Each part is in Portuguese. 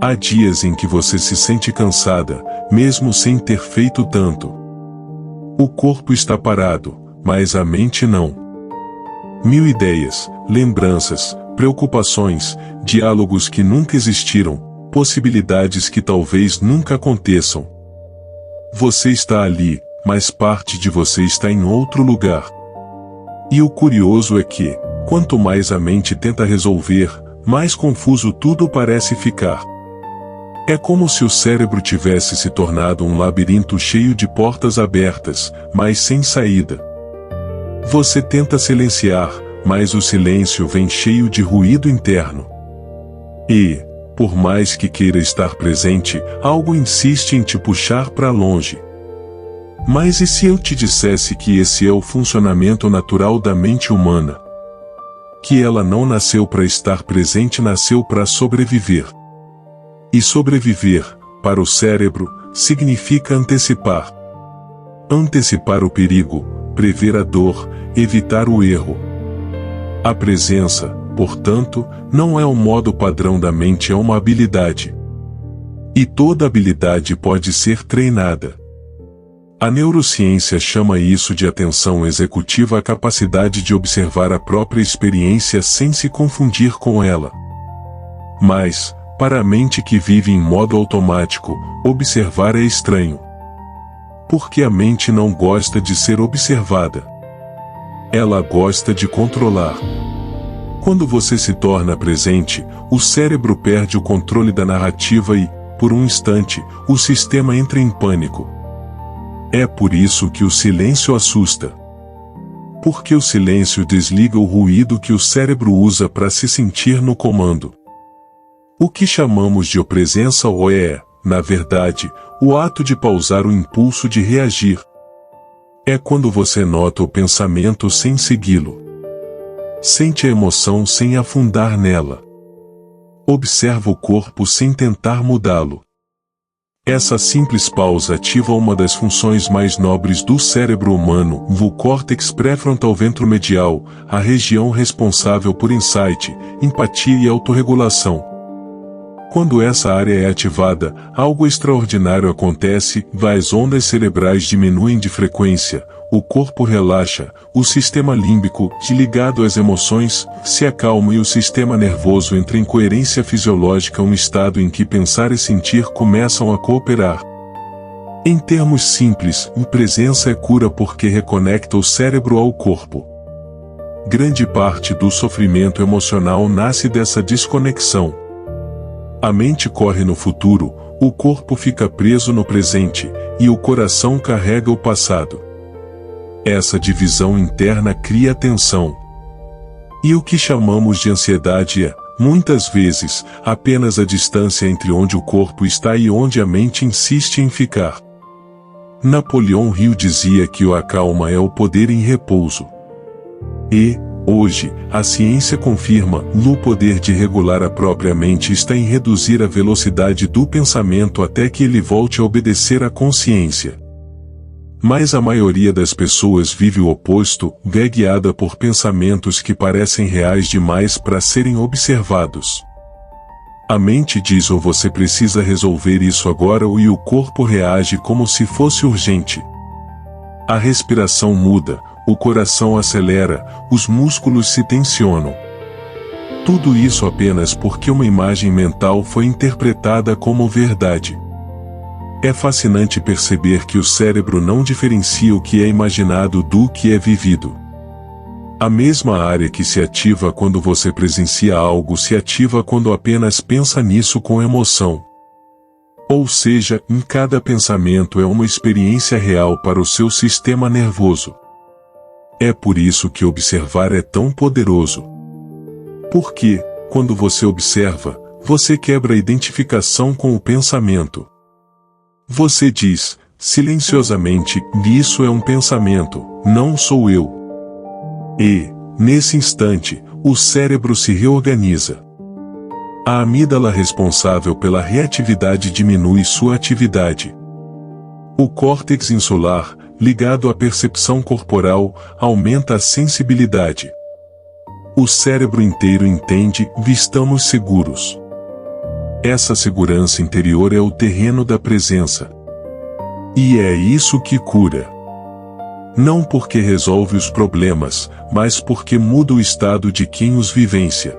Há dias em que você se sente cansada, mesmo sem ter feito tanto. O corpo está parado, mas a mente não. Mil ideias, lembranças, preocupações, diálogos que nunca existiram, possibilidades que talvez nunca aconteçam. Você está ali, mas parte de você está em outro lugar. E o curioso é que, quanto mais a mente tenta resolver, mais confuso tudo parece ficar. É como se o cérebro tivesse se tornado um labirinto cheio de portas abertas, mas sem saída. Você tenta silenciar, mas o silêncio vem cheio de ruído interno. E, por mais que queira estar presente, algo insiste em te puxar para longe. Mas e se eu te dissesse que esse é o funcionamento natural da mente humana? Que ela não nasceu para estar presente, nasceu para sobreviver. E sobreviver, para o cérebro, significa antecipar. Antecipar o perigo, prever a dor, evitar o erro. A presença, portanto, não é um modo padrão da mente, é uma habilidade. E toda habilidade pode ser treinada. A neurociência chama isso de atenção executiva, a capacidade de observar a própria experiência sem se confundir com ela. Mas, para a mente que vive em modo automático, observar é estranho. Porque a mente não gosta de ser observada. Ela gosta de controlar. Quando você se torna presente, o cérebro perde o controle da narrativa e, por um instante, o sistema entra em pânico. É por isso que o silêncio assusta. Porque o silêncio desliga o ruído que o cérebro usa para se sentir no comando. O que chamamos de presença ou é, na verdade, o ato de pausar o impulso de reagir. É quando você nota o pensamento sem segui-lo. Sente a emoção sem afundar nela. Observa o corpo sem tentar mudá-lo. Essa simples pausa ativa uma das funções mais nobres do cérebro humano, o córtex pré-frontal ventromedial, a região responsável por insight, empatia e autorregulação. Quando essa área é ativada, algo extraordinário acontece, as ondas cerebrais diminuem de frequência, o corpo relaxa, o sistema límbico, ligado às emoções, se acalma e o sistema nervoso entra em coerência fisiológica, um estado em que pensar e sentir começam a cooperar. Em termos simples, presença é cura porque reconecta o cérebro ao corpo. Grande parte do sofrimento emocional nasce dessa desconexão. A mente corre no futuro, o corpo fica preso no presente, e o coração carrega o passado. Essa divisão interna cria tensão. E o que chamamos de ansiedade é, muitas vezes, apenas a distância entre onde o corpo está e onde a mente insiste em ficar. Napoleão Hill dizia que o acalma é o poder em repouso. E, hoje, a ciência confirma, o poder de regular a própria mente está em reduzir a velocidade do pensamento até que ele volte a obedecer à consciência. Mas a maioria das pessoas vive o oposto, é guiada por pensamentos que parecem reais demais para serem observados. A mente diz ou você precisa resolver isso agora e o corpo reage como se fosse urgente. A respiração muda, o coração acelera, os músculos se tensionam. Tudo isso apenas porque uma imagem mental foi interpretada como verdade. É fascinante perceber que o cérebro não diferencia o que é imaginado do que é vivido. A mesma área que se ativa quando você presencia algo se ativa quando apenas pensa nisso com emoção. Ou seja, em cada pensamento é uma experiência real para o seu sistema nervoso. É por isso que observar é tão poderoso. Porque, quando você observa, você quebra a identificação com o pensamento. Você diz, silenciosamente, isso é um pensamento, não sou eu. E, nesse instante, o cérebro se reorganiza. A amígdala responsável pela reatividade diminui sua atividade. O córtex insular, ligado à percepção corporal, aumenta a sensibilidade. O cérebro inteiro entende, estamos seguros. Essa segurança interior é o terreno da presença. E é isso que cura. Não porque resolve os problemas, mas porque muda o estado de quem os vivencia.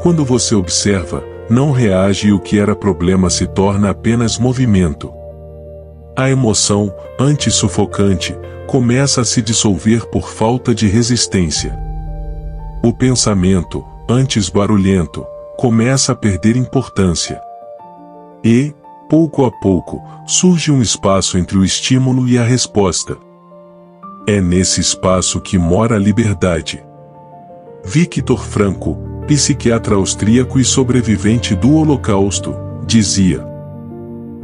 Quando você observa, não reage e o que era problema se torna apenas movimento. A emoção, antes sufocante, começa a se dissolver por falta de resistência. O pensamento, antes barulhento, começa a perder importância. E, pouco a pouco, surge um espaço entre o estímulo e a resposta. É nesse espaço que mora a liberdade. Victor Frankl, psiquiatra austríaco e sobrevivente do Holocausto, dizia: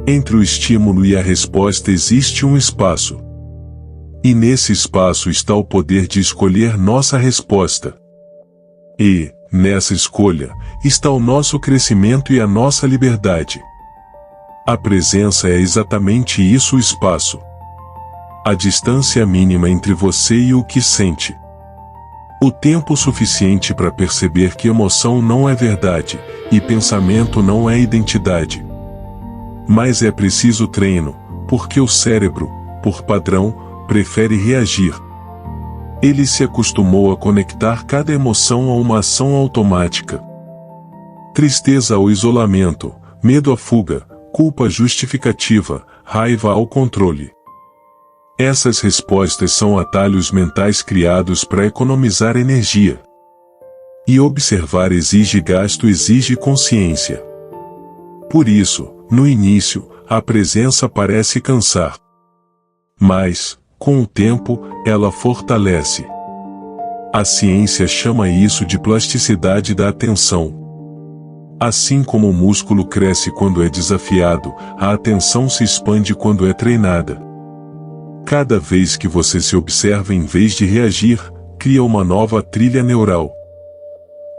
entre o estímulo e a resposta existe um espaço. E nesse espaço está o poder de escolher nossa resposta. E, nessa escolha, está o nosso crescimento e a nossa liberdade. A presença é exatamente isso, o espaço. A distância mínima entre você e o que sente. O tempo suficiente para perceber que emoção não é verdade, e pensamento não é identidade. Mas é preciso treino, porque o cérebro, por padrão, prefere reagir. Ele se acostumou a conectar cada emoção a uma ação automática. Tristeza ao isolamento, medo à fuga, culpa à justificativa, raiva ao controle. Essas respostas são atalhos mentais criados para economizar energia. E observar exige gasto, exige consciência. Por isso, no início, a presença parece cansar. Mas, com o tempo, ela fortalece. A ciência chama isso de plasticidade da atenção. Assim como o músculo cresce quando é desafiado, a atenção se expande quando é treinada. Cada vez que você se observa em vez de reagir, cria uma nova trilha neural.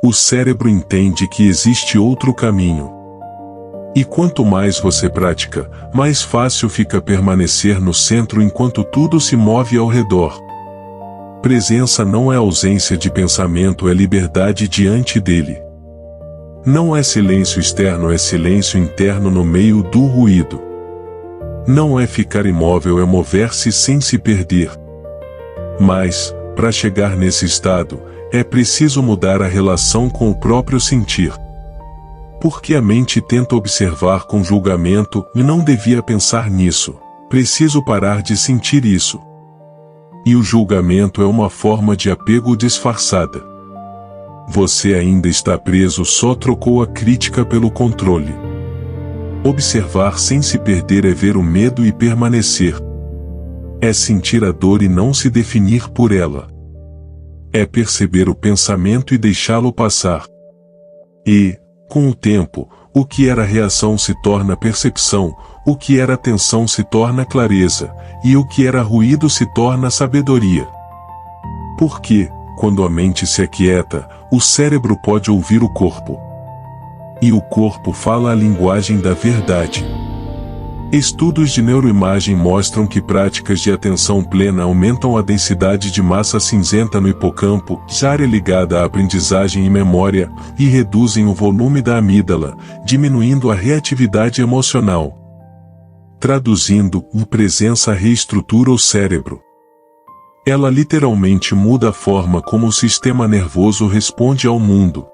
O cérebro entende que existe outro caminho. E quanto mais você pratica, mais fácil fica permanecer no centro enquanto tudo se move ao redor. Presença não é ausência de pensamento, é liberdade diante dele. Não é silêncio externo, é silêncio interno no meio do ruído. Não é ficar imóvel, é mover-se sem se perder. Mas, para chegar nesse estado, é preciso mudar a relação com o próprio sentir. Porque a mente tenta observar com julgamento e não devia pensar nisso. Preciso parar de sentir isso. E o julgamento é uma forma de apego disfarçada. Você ainda está preso, só trocou a crítica pelo controle. Observar sem se perder é ver o medo e permanecer. É sentir a dor e não se definir por ela. É perceber o pensamento e deixá-lo passar. E, com o tempo, o que era reação se torna percepção, o que era tensão se torna clareza, e o que era ruído se torna sabedoria. Porque, quando a mente se aquieta, o cérebro pode ouvir o corpo. E o corpo fala a linguagem da verdade. Estudos de neuroimagem mostram que práticas de atenção plena aumentam a densidade de massa cinzenta no hipocampo, área ligada à aprendizagem e memória, e reduzem o volume da amígdala, diminuindo a reatividade emocional. Traduzindo, a presença reestrutura o cérebro. Ela literalmente muda a forma como o sistema nervoso responde ao mundo.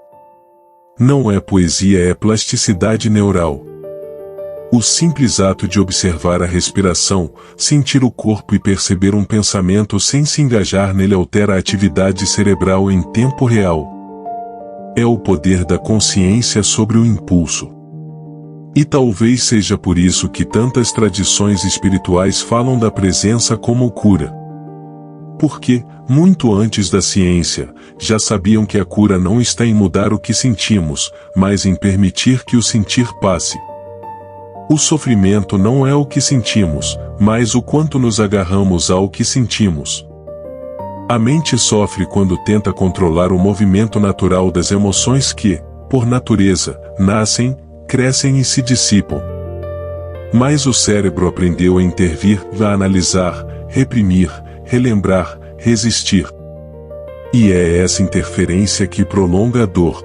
Não é poesia, é plasticidade neural. O simples ato de observar a respiração, sentir o corpo e perceber um pensamento sem se engajar nele altera a atividade cerebral em tempo real. É o poder da consciência sobre o impulso. E talvez seja por isso que tantas tradições espirituais falam da presença como cura. Porque, muito antes da ciência, já sabiam que a cura não está em mudar o que sentimos, mas em permitir que o sentir passe. O sofrimento não é o que sentimos, mas o quanto nos agarramos ao que sentimos. A mente sofre quando tenta controlar o movimento natural das emoções que, por natureza, nascem, crescem e se dissipam. Mas o cérebro aprendeu a intervir, a analisar, reprimir, relembrar, resistir. E é essa interferência que prolonga a dor.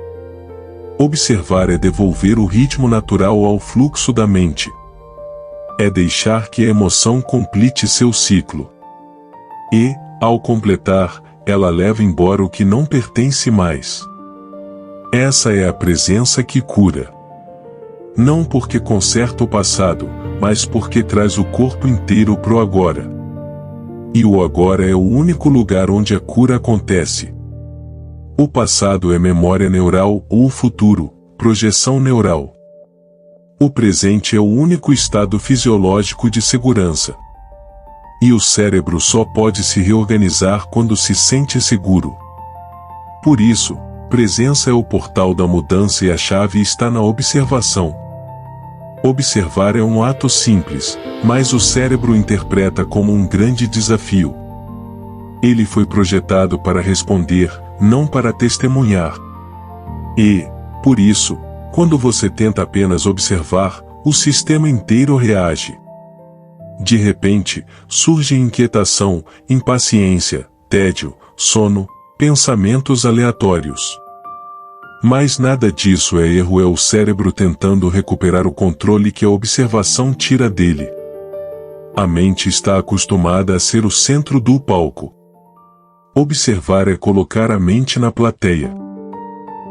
Observar é devolver o ritmo natural ao fluxo da mente. É deixar que a emoção complete seu ciclo. E, ao completar, ela leva embora o que não pertence mais. Essa é a presença que cura. Não porque conserta o passado, mas porque traz o corpo inteiro pro agora. E o agora é o único lugar onde a cura acontece. O passado é memória neural ou o futuro, projeção neural. O presente é o único estado fisiológico de segurança. E o cérebro só pode se reorganizar quando se sente seguro. Por isso, presença é o portal da mudança e a chave está na observação. Observar é um ato simples, mas o cérebro interpreta como um grande desafio. Ele foi projetado para responder, não para testemunhar. E, por isso, quando você tenta apenas observar, o sistema inteiro reage. De repente, surge inquietação, impaciência, tédio, sono, pensamentos aleatórios. Mas nada disso é erro, é o cérebro tentando recuperar o controle que a observação tira dele. A mente está acostumada a ser o centro do palco. Observar é colocar a mente na plateia.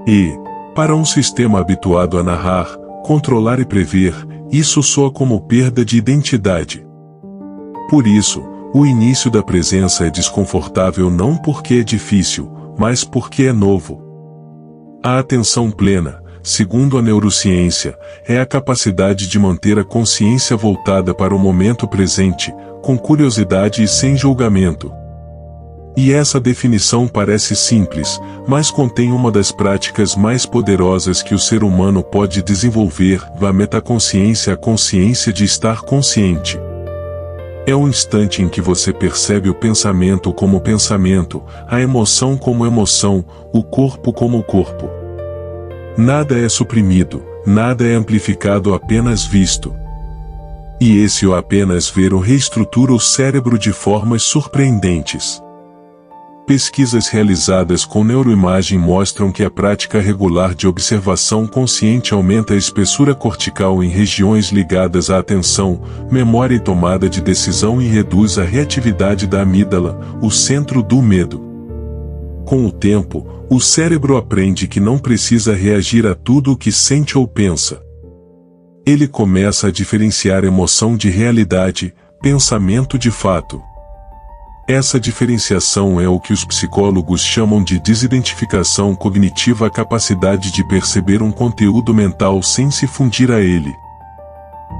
E, para um sistema habituado a narrar, controlar e prever, isso soa como perda de identidade. Por isso, o início da presença é desconfortável não porque é difícil, mas porque é novo. A atenção plena, segundo a neurociência, é a capacidade de manter a consciência voltada para o momento presente, com curiosidade e sem julgamento. E essa definição parece simples, mas contém uma das práticas mais poderosas que o ser humano pode desenvolver, a metaconsciência, a consciência de estar consciente. É o instante em que você percebe o pensamento como pensamento, a emoção como emoção, o corpo como corpo. Nada é suprimido, nada é amplificado, apenas visto. E esse o apenas ver reestrutura o cérebro de formas surpreendentes. Pesquisas realizadas com neuroimagem mostram que a prática regular de observação consciente aumenta a espessura cortical em regiões ligadas à atenção, memória e tomada de decisão e reduz a reatividade da amígdala, o centro do medo. Com o tempo, o cérebro aprende que não precisa reagir a tudo o que sente ou pensa. Ele começa a diferenciar emoção de realidade, pensamento de fato. Essa diferenciação é o que os psicólogos chamam de desidentificação cognitiva, a capacidade de perceber um conteúdo mental sem se fundir a ele.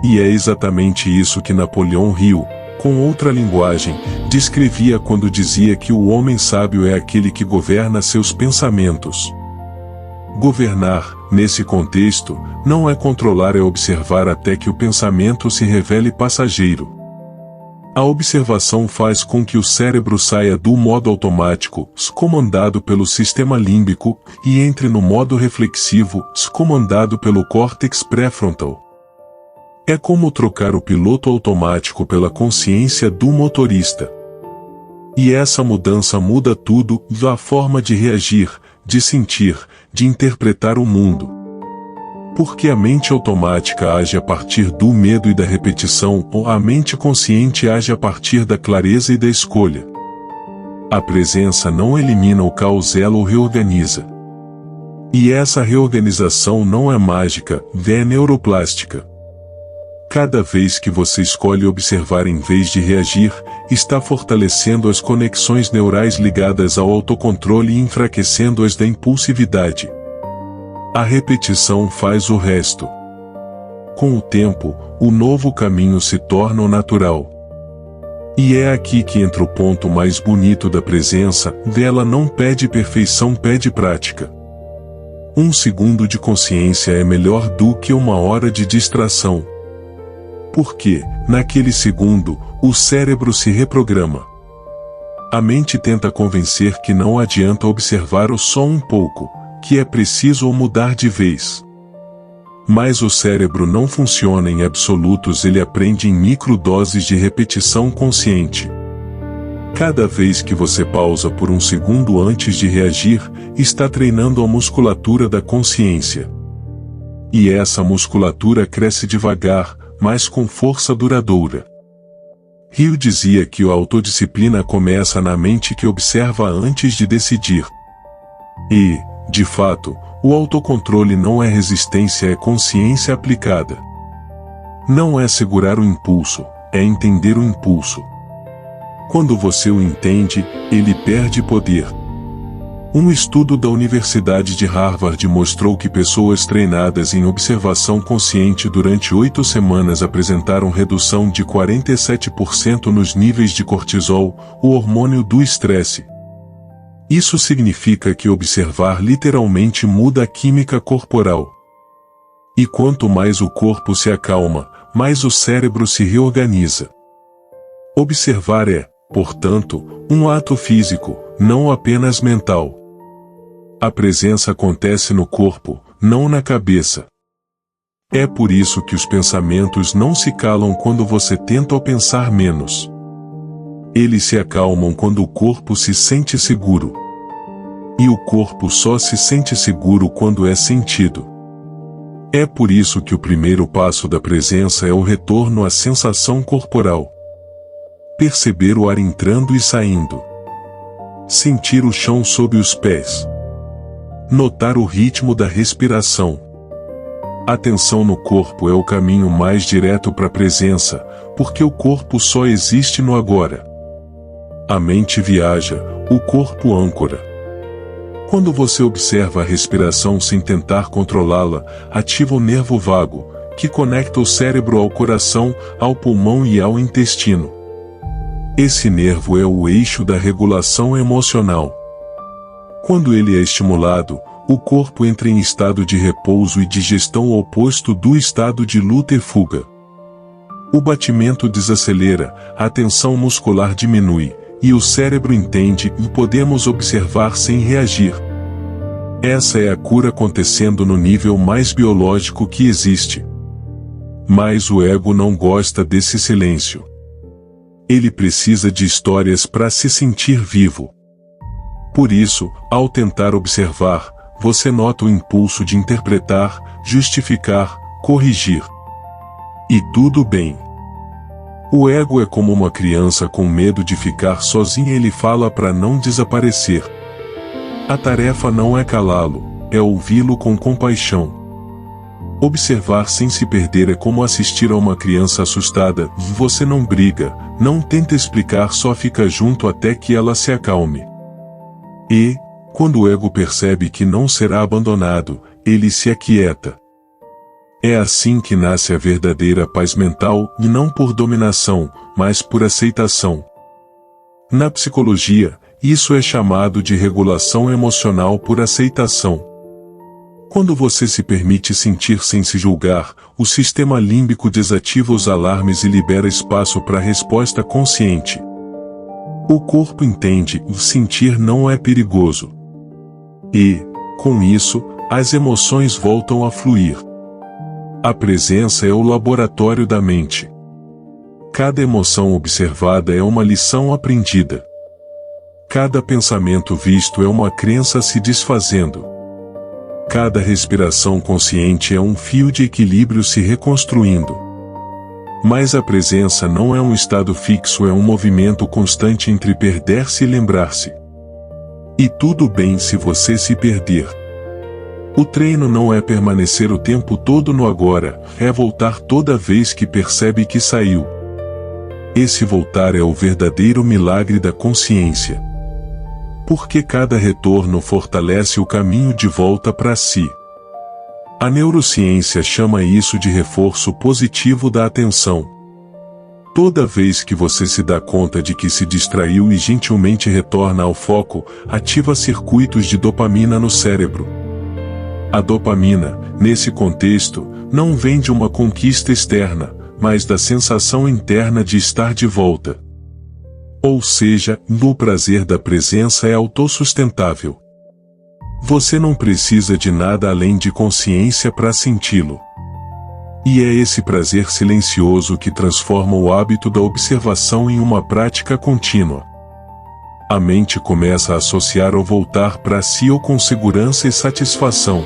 E é exatamente isso que Napoleão Hill, com outra linguagem, descrevia quando dizia que o homem sábio é aquele que governa seus pensamentos. Governar, nesse contexto, não é controlar, é observar até que o pensamento se revele passageiro. A observação faz com que o cérebro saia do modo automático, comandado pelo sistema límbico, e entre no modo reflexivo, comandado pelo córtex pré-frontal. É como trocar o piloto automático pela consciência do motorista. E essa mudança muda tudo, a forma de reagir, de sentir, de interpretar o mundo. Porque a mente automática age a partir do medo e da repetição, ou a mente consciente age a partir da clareza e da escolha. A presença não elimina o caos, ela o reorganiza. E essa reorganização não é mágica, é neuroplástica. Cada vez que você escolhe observar em vez de reagir, está fortalecendo as conexões neurais ligadas ao autocontrole e enfraquecendo as da impulsividade. A repetição faz o resto. Com o tempo, o novo caminho se torna o natural. E é aqui que entra o ponto mais bonito da presença, ela não pede perfeição, pede prática. 1 segundo de consciência é melhor do que 1 hora de distração. Porque, naquele segundo, o cérebro se reprograma. A mente tenta convencer que não adianta observar o só um pouco, que é preciso mudar de vez. Mas o cérebro não funciona em absolutos, ele aprende em microdoses de repetição consciente. Cada vez que você pausa por um segundo antes de reagir, está treinando a musculatura da consciência. E essa musculatura cresce devagar, mas com força duradoura. Hill dizia que a autodisciplina começa na mente que observa antes de decidir. E, de fato, o autocontrole não é resistência, é consciência aplicada. Não é segurar o impulso, é entender o impulso. Quando você o entende, ele perde poder. Um estudo da Universidade de Harvard mostrou que pessoas treinadas em observação consciente durante 8 semanas apresentaram redução de 47% nos níveis de cortisol, o hormônio do estresse. Isso significa que observar literalmente muda a química corporal. E quanto mais o corpo se acalma, mais o cérebro se reorganiza. Observar é, portanto, um ato físico, não apenas mental. A presença acontece no corpo, não na cabeça. É por isso que os pensamentos não se calam quando você tenta pensar menos. Eles se acalmam quando o corpo se sente seguro. E o corpo só se sente seguro quando é sentido. É por isso que o primeiro passo da presença é o retorno à sensação corporal. Perceber o ar entrando e saindo. Sentir o chão sob os pés. Notar o ritmo da respiração. Atenção no corpo é o caminho mais direto para a presença, porque o corpo só existe no agora. A mente viaja, o corpo âncora. Quando você observa a respiração sem tentar controlá-la, ativa o nervo vago, que conecta o cérebro ao coração, ao pulmão e ao intestino. Esse nervo é o eixo da regulação emocional. Quando ele é estimulado, o corpo entra em estado de repouso e digestão oposto do estado de luta e fuga. O batimento desacelera, a tensão muscular diminui, e o cérebro entende e podemos observar sem reagir. Essa é a cura acontecendo no nível mais biológico que existe. Mas o ego não gosta desse silêncio. Ele precisa de histórias para se sentir vivo. Por isso, ao tentar observar, você nota o impulso de interpretar, justificar, corrigir. E tudo bem. O ego é como uma criança com medo de ficar sozinha, ele fala para não desaparecer. A tarefa não é calá-lo, é ouvi-lo com compaixão. Observar sem se perder é como assistir a uma criança assustada, você não briga, não tenta explicar, só fica junto até que ela se acalme. E, quando o ego percebe que não será abandonado, ele se aquieta. É assim que nasce a verdadeira paz mental, e não por dominação, mas por aceitação. Na psicologia, isso é chamado de regulação emocional por aceitação. Quando você se permite sentir sem se julgar, o sistema límbico desativa os alarmes e libera espaço para a resposta consciente. O corpo entende, e sentir não é perigoso. E, com isso, as emoções voltam a fluir. A presença é o laboratório da mente. Cada emoção observada é uma lição aprendida. Cada pensamento visto é uma crença se desfazendo. Cada respiração consciente é um fio de equilíbrio se reconstruindo. Mas a presença não é um estado fixo, é um movimento constante entre perder-se e lembrar-se. E tudo bem se você se perder. O treino não é permanecer o tempo todo no agora, é voltar toda vez que percebe que saiu. Esse voltar é o verdadeiro milagre da consciência. Porque cada retorno fortalece o caminho de volta para si. A neurociência chama isso de reforço positivo da atenção. Toda vez que você se dá conta de que se distraiu e gentilmente retorna ao foco, ativa circuitos de dopamina no cérebro. A dopamina, nesse contexto, não vem de uma conquista externa, mas da sensação interna de estar de volta. Ou seja, o prazer da presença é autossustentável. Você não precisa de nada além de consciência para senti-lo. E é esse prazer silencioso que transforma o hábito da observação em uma prática contínua. A mente começa a associar ao voltar para si ou com segurança e satisfação.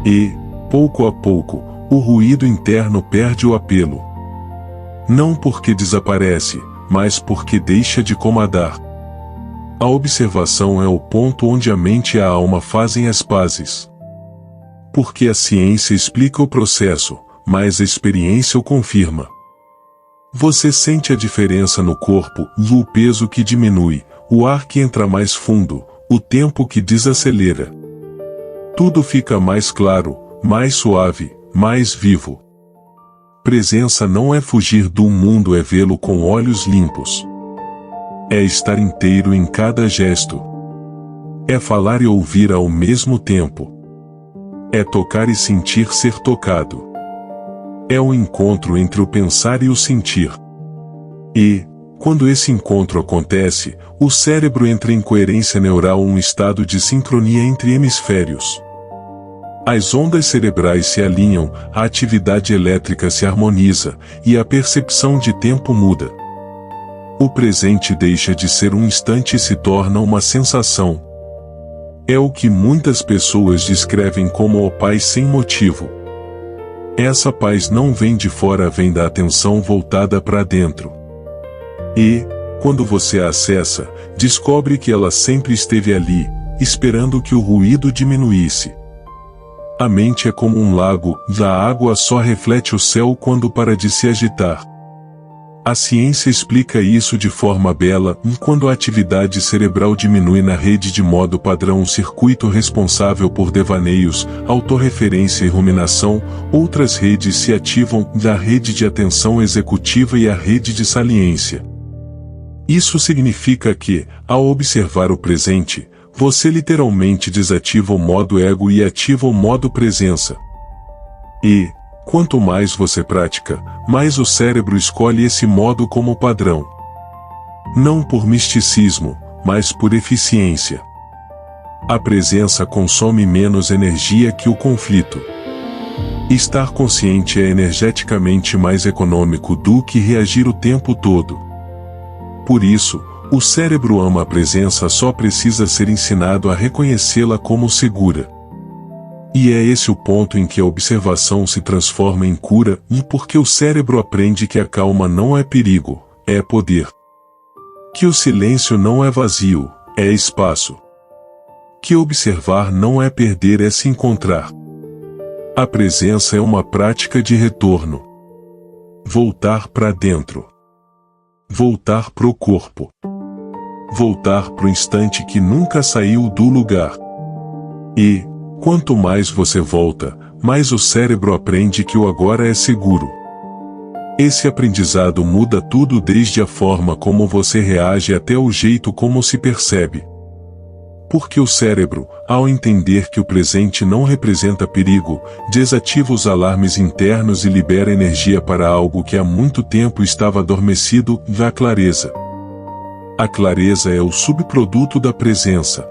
E, pouco a pouco, o ruído interno perde o apelo. Não porque desaparece, mas porque deixa de comandar. A observação é o ponto onde a mente e a alma fazem as pazes. Porque a ciência explica o processo, mas a experiência o confirma. Você sente a diferença no corpo, o peso que diminui, o ar que entra mais fundo, o tempo que desacelera. Tudo fica mais claro, mais suave, mais vivo. Presença não é fugir do mundo, é vê-lo com olhos limpos. É estar inteiro em cada gesto. É falar e ouvir ao mesmo tempo. É tocar e sentir ser tocado. É o encontro entre o pensar e o sentir. E, quando esse encontro acontece, o cérebro entra em coerência neural, um estado de sincronia entre hemisférios. As ondas cerebrais se alinham, a atividade elétrica se harmoniza, e a percepção de tempo muda. O presente deixa de ser um instante e se torna uma sensação. É o que muitas pessoas descrevem como a paz sem motivo. Essa paz não vem de fora, vem da atenção voltada para dentro. E, quando você a acessa, descobre que ela sempre esteve ali, esperando que o ruído diminuísse. A mente é como um lago, a água só reflete o céu quando para de se agitar. A ciência explica isso de forma bela, quando a atividade cerebral diminui na rede de modo padrão, um circuito responsável por devaneios, autorreferência e ruminação, outras redes se ativam, a rede de atenção executiva e a rede de saliência. Isso significa que, ao observar o presente, você literalmente desativa o modo ego e ativa o modo presença. E, quanto mais você pratica, mais o cérebro escolhe esse modo como padrão. Não por misticismo, mas por eficiência. A presença consome menos energia que o conflito. Estar consciente é energeticamente mais econômico do que reagir o tempo todo. Por isso, o cérebro ama a presença, só precisa ser ensinado a reconhecê-la como segura. E é esse o ponto em que a observação se transforma em cura, e porque o cérebro aprende que a calma não é perigo, é poder. Que o silêncio não é vazio, é espaço. Que observar não é perder, é se encontrar. A presença é uma prática de retorno. Voltar para dentro. Voltar pro corpo. Voltar pro instante que nunca saiu do lugar. E, quanto mais você volta, mais o cérebro aprende que o agora é seguro. Esse aprendizado muda tudo, desde a forma como você reage até o jeito como se percebe. Porque o cérebro, ao entender que o presente não representa perigo, desativa os alarmes internos e libera energia para algo que há muito tempo estava adormecido, a clareza. A clareza é o subproduto da presença.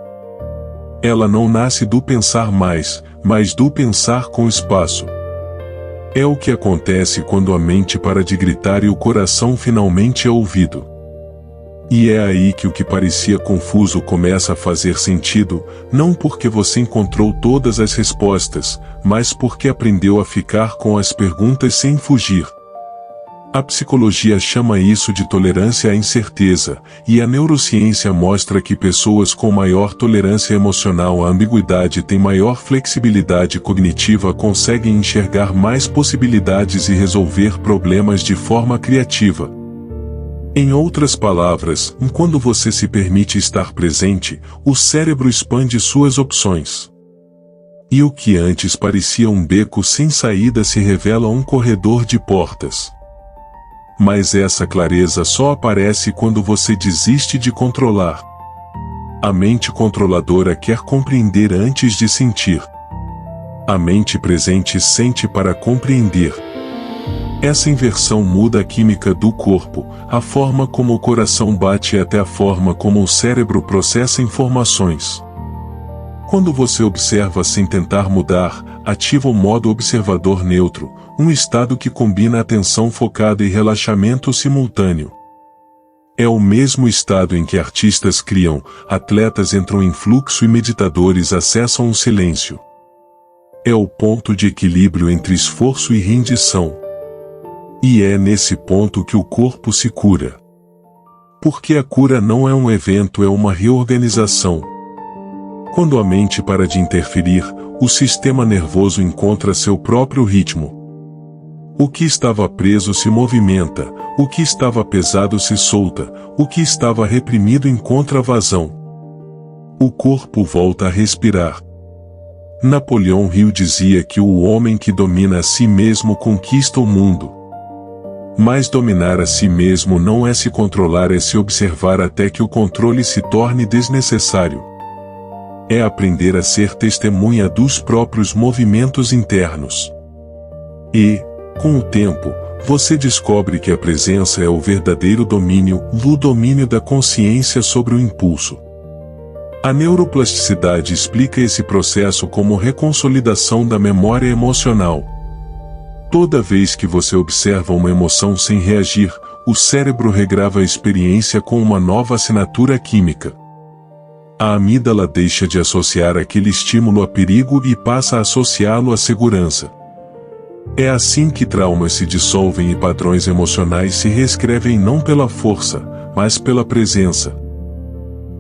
Ela não nasce do pensar mais, mas do pensar com espaço. É o que acontece quando a mente para de gritar e o coração finalmente é ouvido. E é aí que o que parecia confuso começa a fazer sentido, não porque você encontrou todas as respostas, mas porque aprendeu a ficar com as perguntas sem fugir. A psicologia chama isso de tolerância à incerteza, e a neurociência mostra que pessoas com maior tolerância emocional à ambiguidade têm maior flexibilidade cognitiva, conseguem enxergar mais possibilidades e resolver problemas de forma criativa. Em outras palavras, quando você se permite estar presente, o cérebro expande suas opções. E o que antes parecia um beco sem saída se revela um corredor de portas. Mas essa clareza só aparece quando você desiste de controlar. A mente controladora quer compreender antes de sentir. A mente presente sente para compreender. Essa inversão muda a química do corpo, a forma como o coração bate até a forma como o cérebro processa informações. Quando você observa sem tentar mudar, ativa o modo observador neutro, um estado que combina atenção focada e relaxamento simultâneo. É o mesmo estado em que artistas criam, atletas entram em fluxo e meditadores acessam o silêncio. É o ponto de equilíbrio entre esforço e rendição. E é nesse ponto que o corpo se cura. Porque a cura não é um evento, é uma reorganização. Quando a mente para de interferir, o sistema nervoso encontra seu próprio ritmo. O que estava preso se movimenta, o que estava pesado se solta, o que estava reprimido encontra vazão. O corpo volta a respirar. Napoleão Hill dizia que o homem que domina a si mesmo conquista o mundo. Mas dominar a si mesmo não é se controlar, é se observar até que o controle se torne desnecessário. É aprender a ser testemunha dos próprios movimentos internos. E, com o tempo, você descobre que a presença é o verdadeiro domínio, o domínio da consciência sobre o impulso. A neuroplasticidade explica esse processo como reconsolidação da memória emocional. Toda vez que você observa uma emoção sem reagir, o cérebro regrava a experiência com uma nova assinatura química. A amígdala deixa de associar aquele estímulo a perigo e passa a associá-lo à segurança. É assim que traumas se dissolvem e padrões emocionais se reescrevem não pela força, mas pela presença.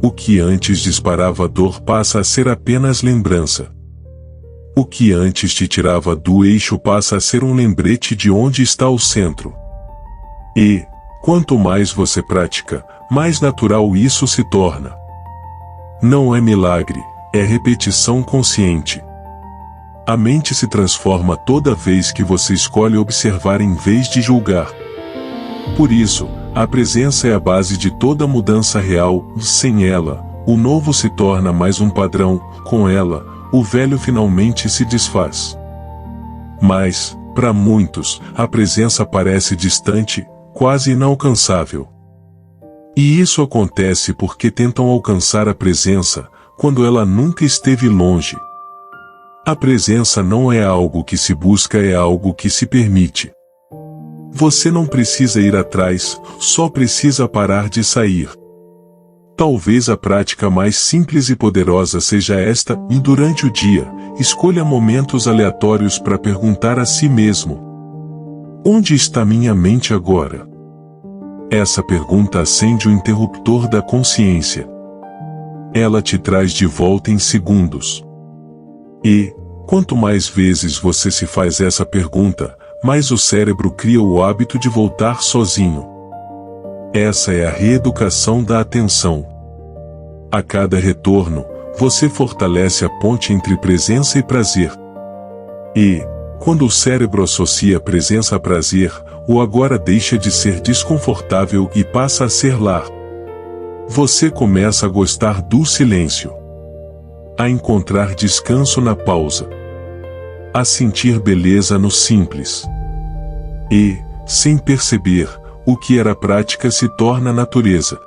O que antes disparava dor passa a ser apenas lembrança. O que antes te tirava do eixo passa a ser um lembrete de onde está o centro. E, quanto mais você pratica, mais natural isso se torna. Não é milagre, é repetição consciente. A mente se transforma toda vez que você escolhe observar em vez de julgar. Por isso, a presença é a base de toda mudança real. Sem ela, o novo se torna mais um padrão, com ela, o velho finalmente se desfaz. Mas, para muitos, a presença parece distante, quase inalcançável. E isso acontece porque tentam alcançar a presença, quando ela nunca esteve longe. A presença não é algo que se busca, é algo que se permite. Você não precisa ir atrás, só precisa parar de sair. Talvez a prática mais simples e poderosa seja esta, e durante o dia, escolha momentos aleatórios para perguntar a si mesmo: onde está minha mente agora? Essa pergunta acende o interruptor da consciência. Ela te traz de volta em segundos. E, quanto mais vezes você se faz essa pergunta, mais o cérebro cria o hábito de voltar sozinho. Essa é a reeducação da atenção. A cada retorno, você fortalece a ponte entre presença e prazer. E, quando o cérebro associa presença a prazer, o agora deixa de ser desconfortável e passa a ser lar. Você começa a gostar do silêncio. A encontrar descanso na pausa. A sentir beleza no simples. E, sem perceber, o que era prática se torna natureza.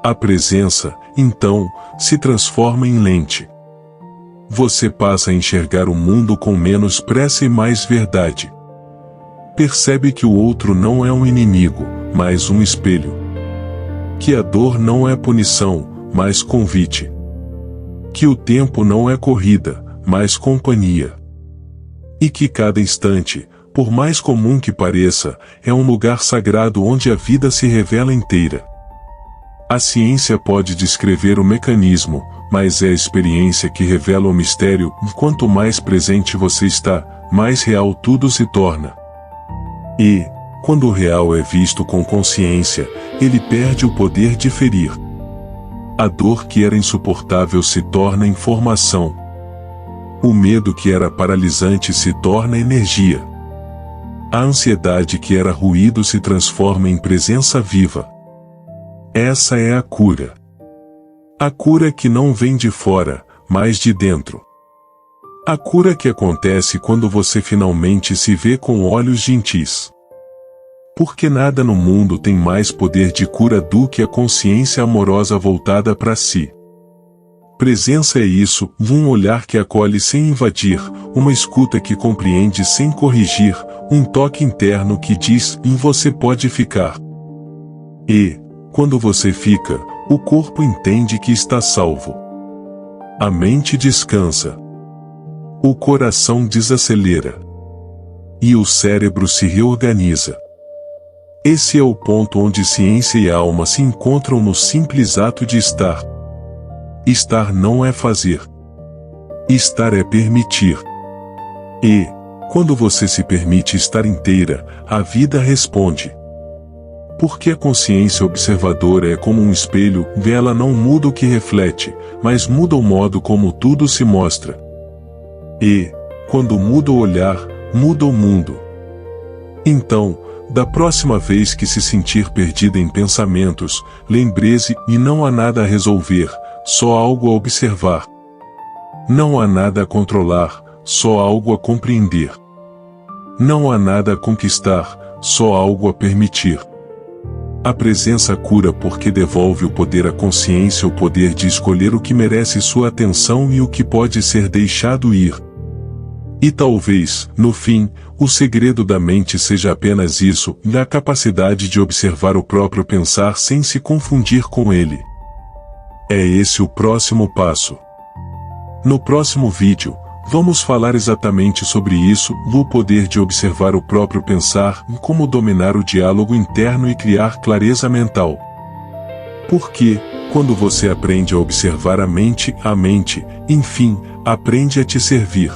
A presença, então, se transforma em lente. Você passa a enxergar o mundo com menos pressa e mais verdade. Percebe que o outro não é um inimigo, mas um espelho. Que a dor não é punição, mas convite. Que o tempo não é corrida, mas companhia. E que cada instante, por mais comum que pareça, é um lugar sagrado onde a vida se revela inteira. A ciência pode descrever o mecanismo, mas é a experiência que revela o mistério. Quanto mais presente você está, mais real tudo se torna. E, quando o real é visto com consciência, ele perde o poder de ferir. A dor que era insuportável se torna informação. O medo que era paralisante se torna energia. A ansiedade que era ruído se transforma em presença viva. Essa é a cura. A cura que não vem de fora, mas de dentro. A cura que acontece quando você finalmente se vê com olhos gentis. Porque nada no mundo tem mais poder de cura do que a consciência amorosa voltada para si. Presença é isso, um olhar que acolhe sem invadir, uma escuta que compreende sem corrigir, um toque interno que diz: em você pode ficar. E, Quando você fica, o corpo entende que está salvo. A mente descansa. O coração desacelera. E o cérebro se reorganiza. Esse é o ponto onde ciência e alma se encontram no simples ato de estar. Estar não é fazer. Estar é permitir. E, quando você se permite estar inteira, a vida responde. Porque a consciência observadora é como um espelho, ela não muda o que reflete, mas muda o modo como tudo se mostra. E, quando muda o olhar, muda o mundo. Então, da próxima vez que se sentir perdida em pensamentos, lembre-se e não há nada a resolver, só algo a observar. Não há nada a controlar, só algo a compreender. Não há nada a conquistar, só algo a permitir. A presença cura porque devolve o poder à consciência, o poder de escolher o que merece sua atenção e o que pode ser deixado ir. E talvez, no fim, o segredo da mente seja apenas isso, a capacidade de observar o próprio pensar sem se confundir com ele. É esse o próximo passo. No próximo vídeo, vamos falar exatamente sobre isso, o poder de observar o próprio pensar, como dominar o diálogo interno e criar clareza mental. Porque, quando você aprende a observar a mente, enfim, aprende a te servir.